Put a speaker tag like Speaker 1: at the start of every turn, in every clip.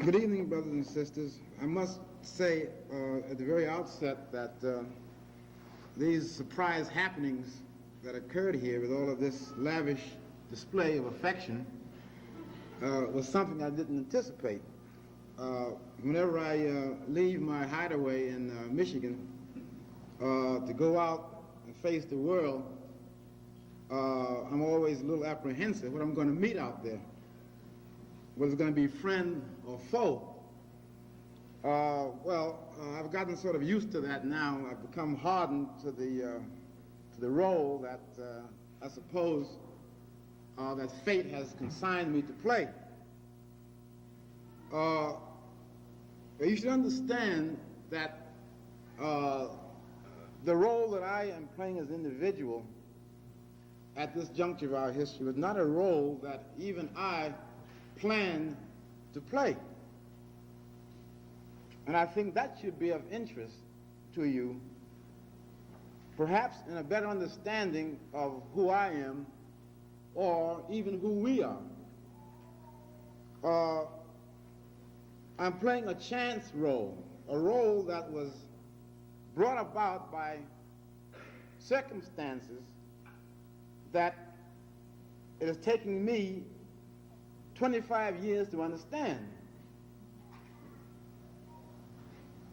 Speaker 1: Good evening, brothers and sisters. I must say at the very outset that these surprise happenings that occurred here with all of this lavish display of affection was something I didn't anticipate. Whenever I leave my hideaway in Michigan to go out and face the world, I'm always a little apprehensive what I'm going to meet out there. Whether it's going to be friend or foe. I've gotten sort of used to that now. I've become hardened to the role that I suppose that fate has consigned me to play. You should understand that the role that I am playing as an individual at this juncture of our history was not a role that even I planned to play. And I think that should be of interest to you, perhaps in a better understanding of who I am or even who we are. I'm playing a chance role, a role that was brought about by circumstances that it is taking me 25 years to understand.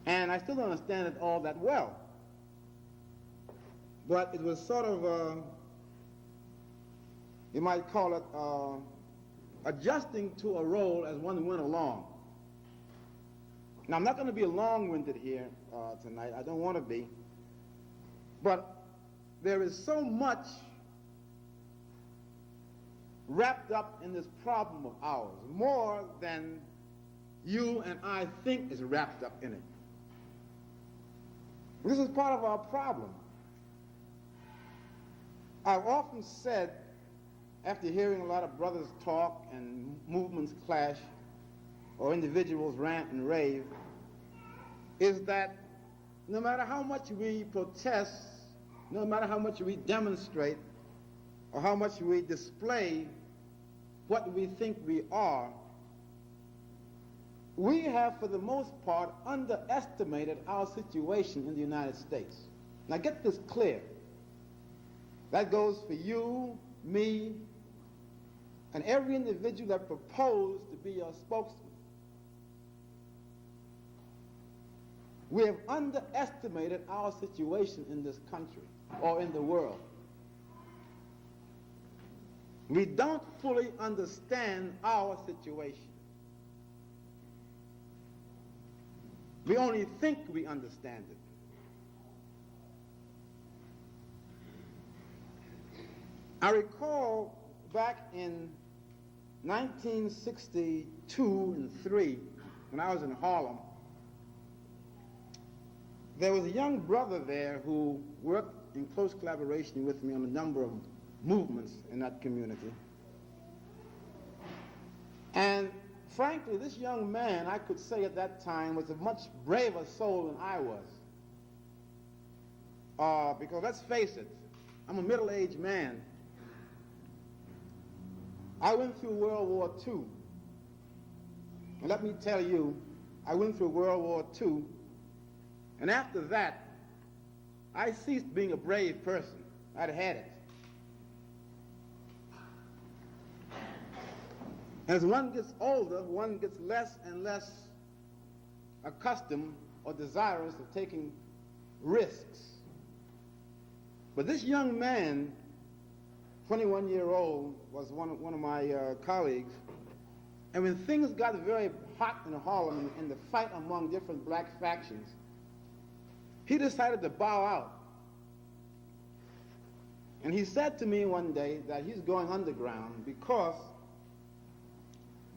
Speaker 1: And I still don't understand it all that well. But it was sort of, you might call it adjusting to a role as one went along. Now, I'm not going to be long-winded here tonight. I don't want to be. But there is so much wrapped up in this problem of ours, more than you and I think is wrapped up in it. This is part of our problem. I've often said, after hearing a lot of brothers talk and movements clash, or individuals rant and rave, is that no matter how much we protest, no matter how much we demonstrate, or how much we display what we think we are, we have, for the most part, underestimated our situation in the United States. Now get this clear. That goes for you, me, and every individual that proposed to be your spokesman. We have underestimated our situation in this country, or in the world. We don't fully understand our situation. We only think we understand it. I recall back in 1962 and 3, when I was in Harlem, there was a young brother there who worked in close collaboration with me on a number of movements in that community. And frankly, this young man, I could say at that time, was a much braver soul than I was. Because let's face it, I'm a middle-aged man. I went through World War II. And let me tell you, I went through World War II, and after that, I ceased being a brave person. I'd had it. As one gets older, one gets less and less accustomed or desirous of taking risks. But this young man, 21-year-old, was one of my colleagues, and when things got very hot in Harlem in the fight among different black factions, he decided to bow out. And he said to me one day that he's going underground because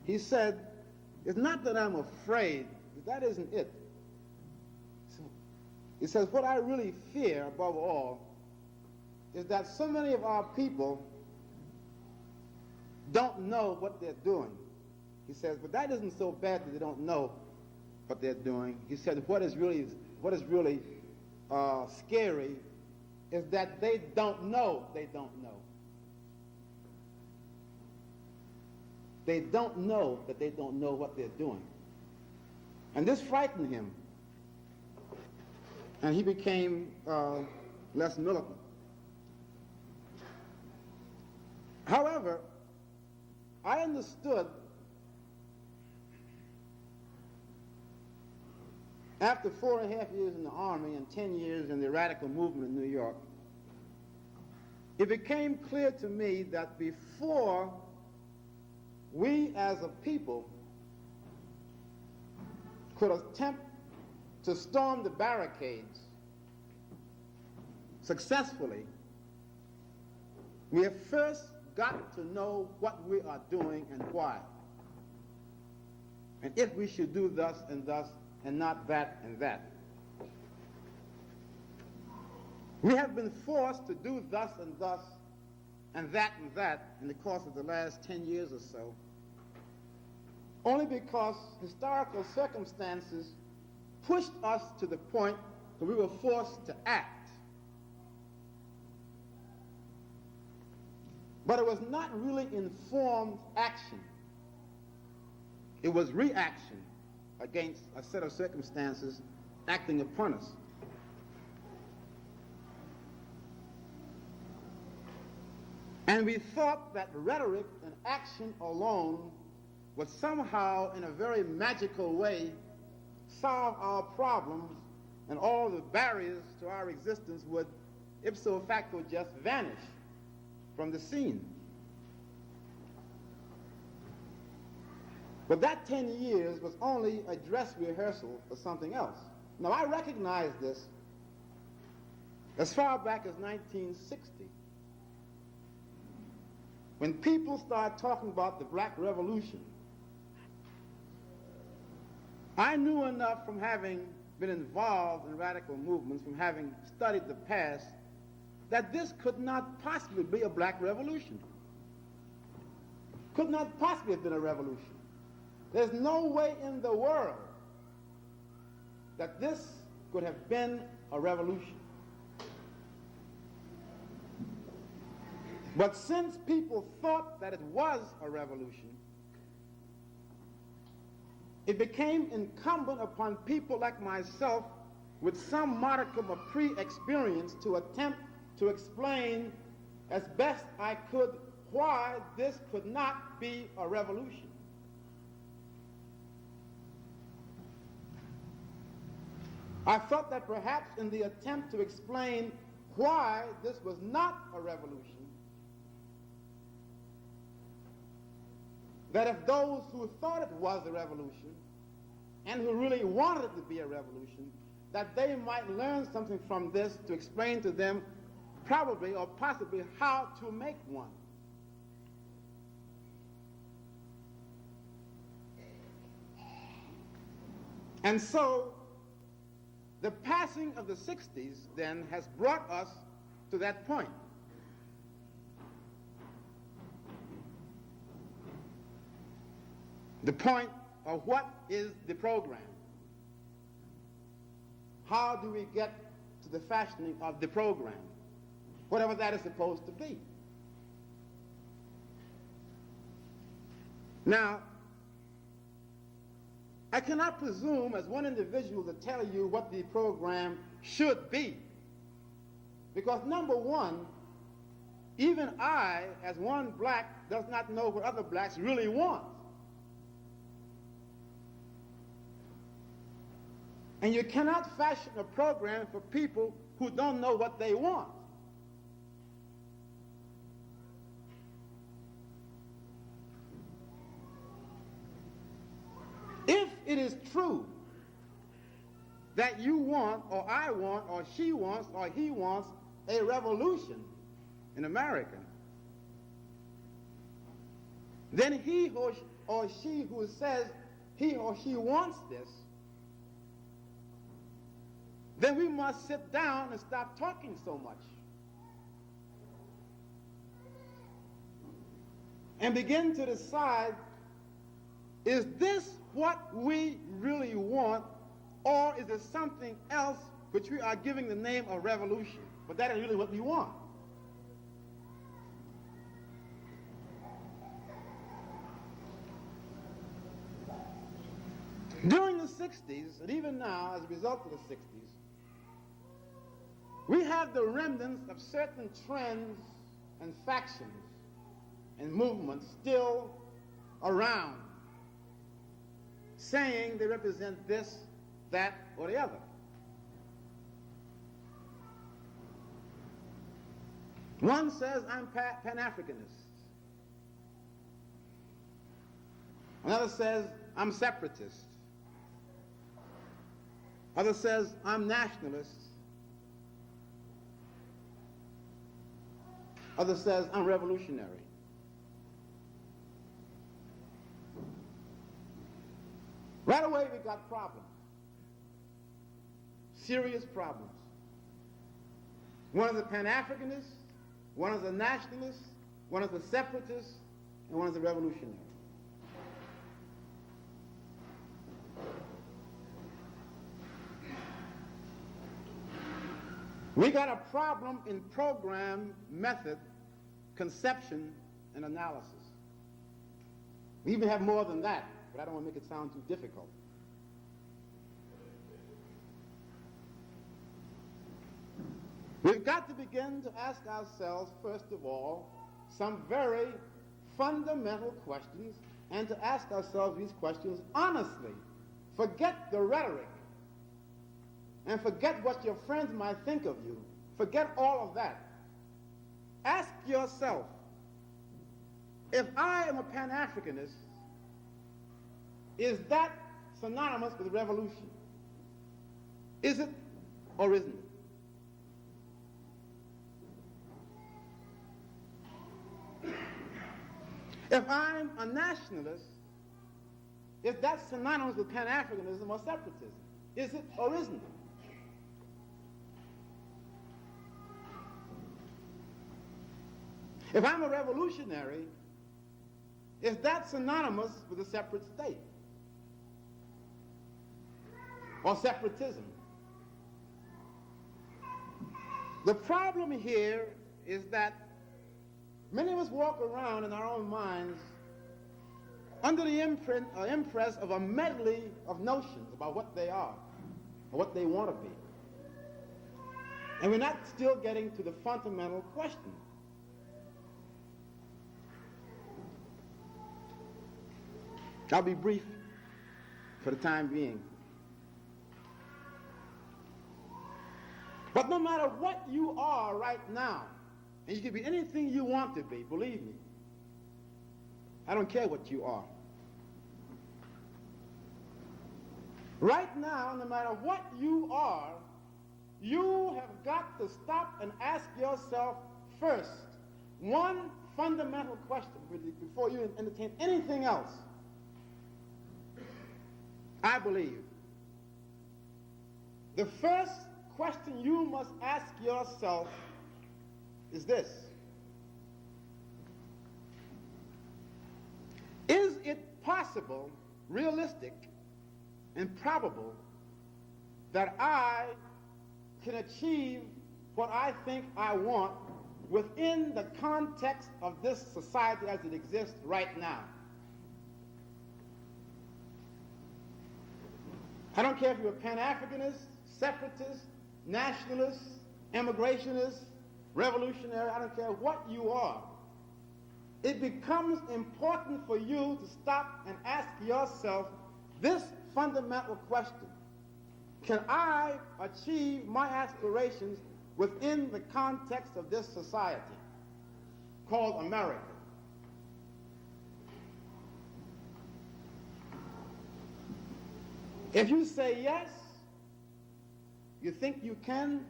Speaker 1: he said, it's not that I'm afraid, that isn't it. He says, what I really fear above all is that so many of our people don't know what they're doing. He says, but that isn't so bad that they don't know what they're doing. He said, what is really scary is that they don't know they don't know. They don't know that they don't know what they're doing. And this frightened him, and he became less militant. However, I understood after 4.5 years in the Army and 10 years in the radical movement in New York, it became clear to me that before we as a people could attempt to storm the barricades successfully, we have first got to know what we are doing and why, and if we should do thus and thus and not that and that. We have been forced to do thus and thus and that in the course of the last 10 years or so, only because historical circumstances pushed us to the point where we were forced to act. But it was not really informed action. It was reaction against a set of circumstances acting upon us. And we thought that rhetoric and action alone would somehow, in a very magical way, solve our problems, and all the barriers to our existence would ipso facto just vanish from the scene. But that 10 years was only a dress rehearsal for something else. Now, I recognize this as far back as 1960, when people started talking about the Black Revolution. I knew enough from having been involved in radical movements, from having studied the past, that this could not possibly be a black revolution. Could not possibly have been a revolution. There's no way in the world that this could have been a revolution. But since people thought that it was a revolution, it became incumbent upon people like myself with some modicum of pre-experience to attempt to explain as best I could why this could not be a revolution. I felt that perhaps in the attempt to explain why this was not a revolution, that if those who thought it was a revolution and who really wanted it to be a revolution, that they might learn something from this to explain to them probably or possibly how to make one. And so the passing of the 60s then has brought us to that point. The point of what is the program? How do we get to the fashioning of the program? Whatever that is supposed to be. Now, I cannot presume as one individual to tell you what the program should be. Because number one, even I, as one black, does not know what other blacks really want. And you cannot fashion a program for people who don't know what they want. If it is true that you want, or I want, or she wants, or he wants a revolution in America, then he or she who says he or she wants this, then we must sit down and stop talking so much and begin to decide, is this what we really want, or is it something else which we are giving the name of revolution, but that is really what we want? During the 60s, and even now, as a result of the 60s, we have the remnants of certain trends and factions and movements still around, saying they represent this, that, or the other. One says, I'm Pan-Africanist. Another says, I'm separatist. Other says, I'm nationalist. Other says, I'm revolutionary. Right away, we got problems. Serious problems. One is a Pan-Africanist, one is a nationalist, one is a separatist, and one is a revolutionary. We got a problem in program, method, conception, and analysis. We even have more than that, but I don't want to make it sound too difficult. We've got to begin to ask ourselves, first of all, some very fundamental questions, and to ask ourselves these questions honestly. Forget the rhetoric, and forget what your friends might think of you. Forget all of that. Ask yourself, if I am a Pan-Africanist, is that synonymous with revolution? Is it or isn't it? If I'm a nationalist, is that synonymous with Pan-Africanism or separatism? Is it or isn't it? If I'm a revolutionary, is that synonymous with a separate state or separatism? The problem here is that many of us walk around in our own minds under the impress of a medley of notions about what they are or what they want to be. And we're not still getting to the fundamental question. I'll be brief for the time being. But no matter what you are right now, and you can be anything you want to be, believe me, I don't care what you are. Right now, no matter what you are, you have got to stop and ask yourself first one fundamental question before you entertain anything else. I believe the first question you must ask yourself is this: is it possible, realistic, and probable that I can achieve what I think I want within the context of this society as it exists right now? I don't care if you're a Pan-Africanist, separatist, nationalist, immigrationist, revolutionary, I don't care what you are. It becomes important for you to stop and ask yourself this fundamental question: can I achieve my aspirations within the context of this society called America? If you say yes, you think you can,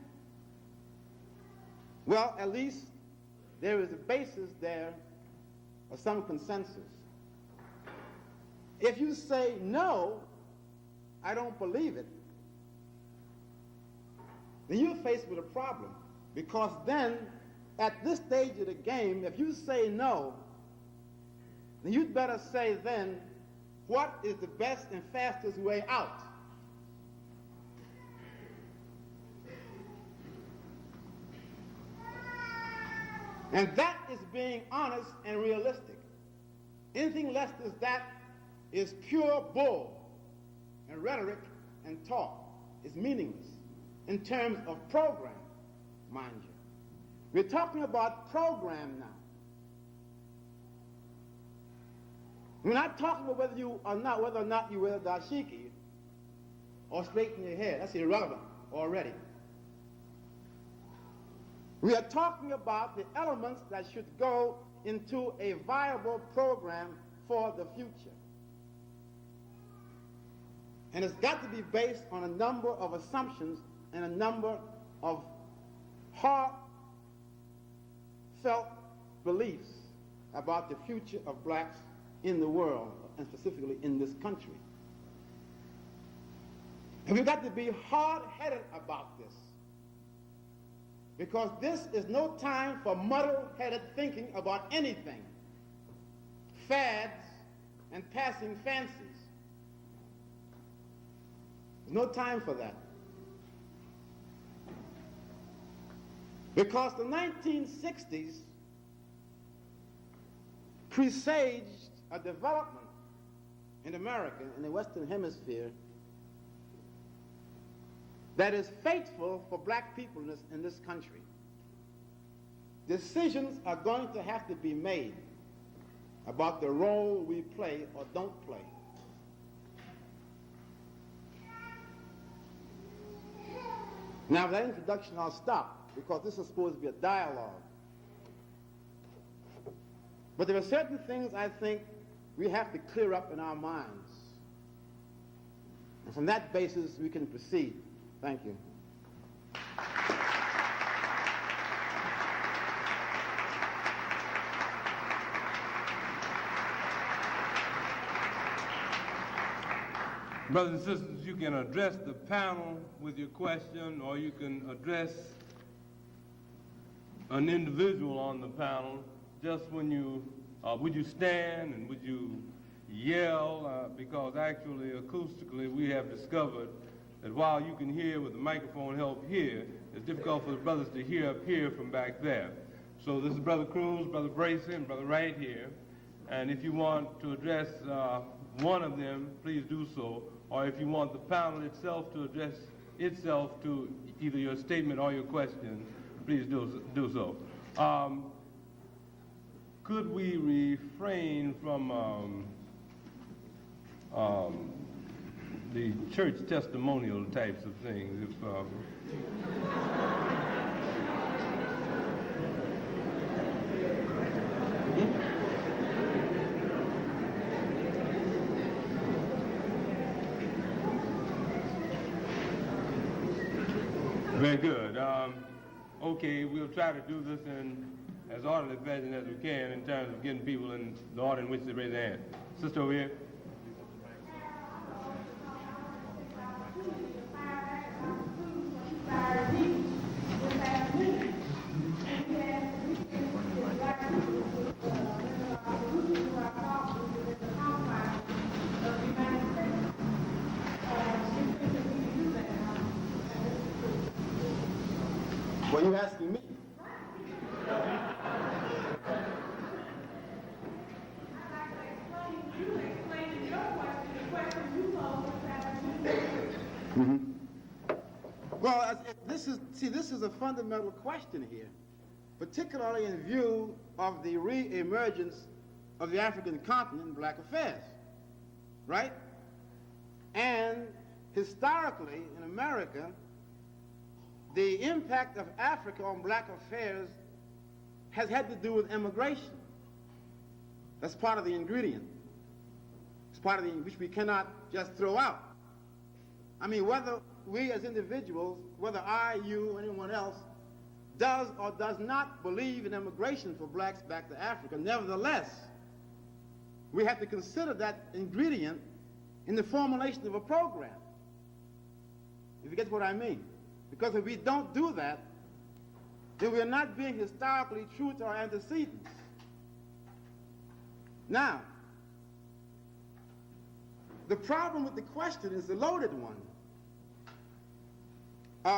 Speaker 1: well, at least there is a basis there of some consensus. If you say no, I don't believe it, then you're faced with a problem, because then at this stage of the game, if you say no, then you'd better say then, what is the best and fastest way out? And that is being honest and realistic. Anything less than that is pure bull. and rhetoric and talk is meaningless in terms of program, mind you. We're talking about program now. We're not talking about whether or not you wear dashiki or straighten your hair. That's irrelevant already. We are talking about the elements that should go into a viable program for the future. And it's got to be based on a number of assumptions and a number of heartfelt beliefs about the future of blacks in the world, and specifically in this country. And we've got to be hard-headed about this, because this is no time for muddle-headed thinking about anything, fads and passing fancies. There's no time for that. Because the 1960s presaged a development in America, in the Western Hemisphere, that is fateful for black people in this country. Decisions are going to have to be made about the role we play or don't play. Now, with that introduction, I'll stop, because this is supposed to be a dialogue. But there are certain things I think we have to clear up in our minds. And from that basis, we can proceed. Thank you.
Speaker 2: Brothers and sisters, you can address the panel with your question, or you can address an individual on the panel. Just when you, would you stand and would you yell? Because actually, acoustically, we have discovered that while you can hear with the microphone help here, it's difficult for the brothers to hear up here from back there. So this is Brother Cruse, Brother Bracy, and Brother Wright here. And if you want to address one of them, please do so. Or if you want the panel itself to address itself to either your statement or your question, please do so. Could we refrain from the church testimonial types of things? Very good. Okay, we'll try to do this in as orderly fashion as we can in terms of getting people in the order in which they raise their hand. Sister over here.
Speaker 1: Well, you're asking me. Well, this is a fundamental question here, particularly in view of the re-emergence of the African continent in black affairs, right? And historically, in America, the impact of Africa on black affairs has had to do with immigration. That's part of the ingredient. It's part of the which we cannot just throw out. I mean, whether we as individuals, whether I, you, anyone else, does or does not believe in immigration for blacks back to Africa, nevertheless, we have to consider that ingredient in the formulation of a program. If you get what I mean. Because if we don't do that, then we are not being historically true to our antecedents. Now, the problem with the question is the loaded one.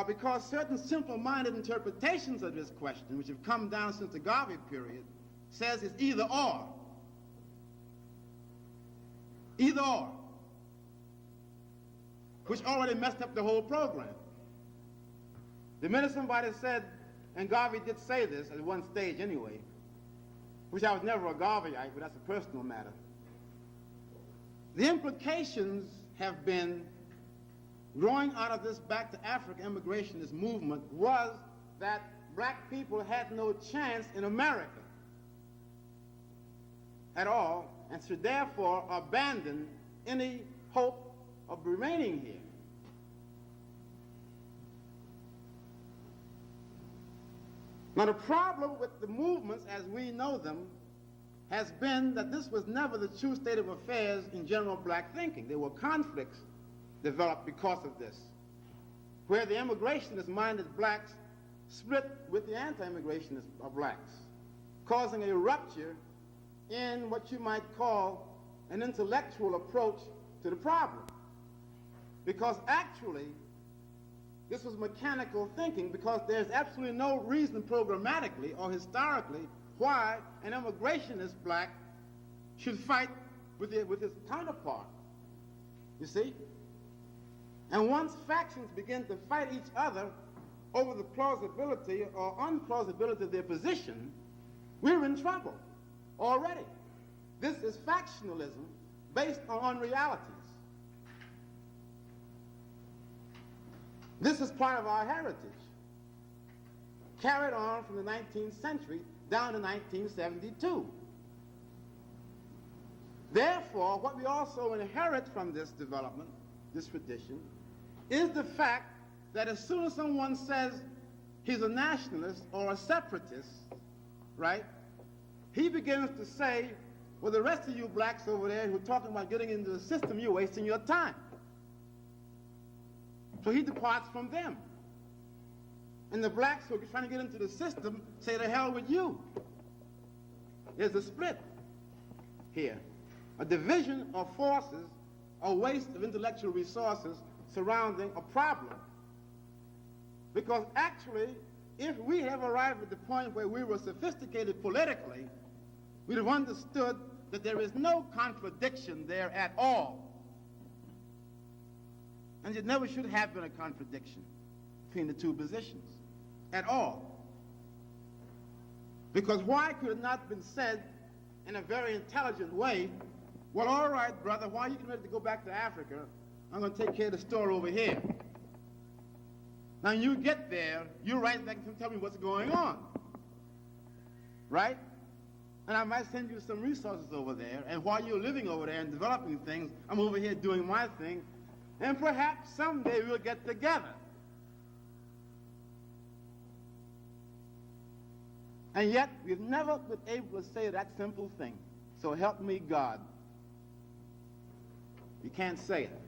Speaker 1: Because certain simple-minded interpretations of this question, which have come down since the Garvey period, says it's either or. Either or. which already messed up the whole program. The minute somebody said, and Garvey did say this at one stage anyway, which I was never a Garveyite, but that's a personal matter. The implications have been, growing out of this back to Africa immigrationist movement, was that black people had no chance in America at all, and should therefore abandon any hope of remaining here. Now, the problem with the movements as we know them has been that this was never the true state of affairs in general black thinking. There were conflicts developed because of this, where the immigrationist-minded blacks split with the anti-immigrationist blacks, causing a rupture in what you might call an intellectual approach to the problem. Because actually, this was mechanical thinking, because there's absolutely no reason programmatically or historically why an immigrationist black should fight with his counterpart, you see? And once factions begin to fight each other over the plausibility or unplausibility of their position, we're in trouble already. This is factionalism based on unrealities. This is part of our heritage, carried on from the 19th century down to 1972. Therefore, what we also inherit from this development, this tradition, is the fact that as soon as someone says he's a nationalist or a separatist, right, he begins to say, well, the rest of you blacks over there who are talking about getting into the system, you're wasting your time. So he departs from them. And the blacks who are trying to get into the system say, to hell with you. There's a split here, a division of forces, a waste of intellectual resources surrounding a problem. Because actually, if we have arrived at the point where we were sophisticated politically, we'd have understood that there is no contradiction there at all. And it never should have been a contradiction between the two positions at all. Because why could it not have been said in a very intelligent way, well, all right, brother, why are you getting ready to go back to Africa? I'm going to take care of the store over here. Now, when you get there, you write back and tell me what's going on, right? And I might send you some resources over there, and while you're living over there and developing things, I'm over here doing my thing, and perhaps someday we'll get together. And yet, we've never been able to say that simple thing. So help me God. You can't say it.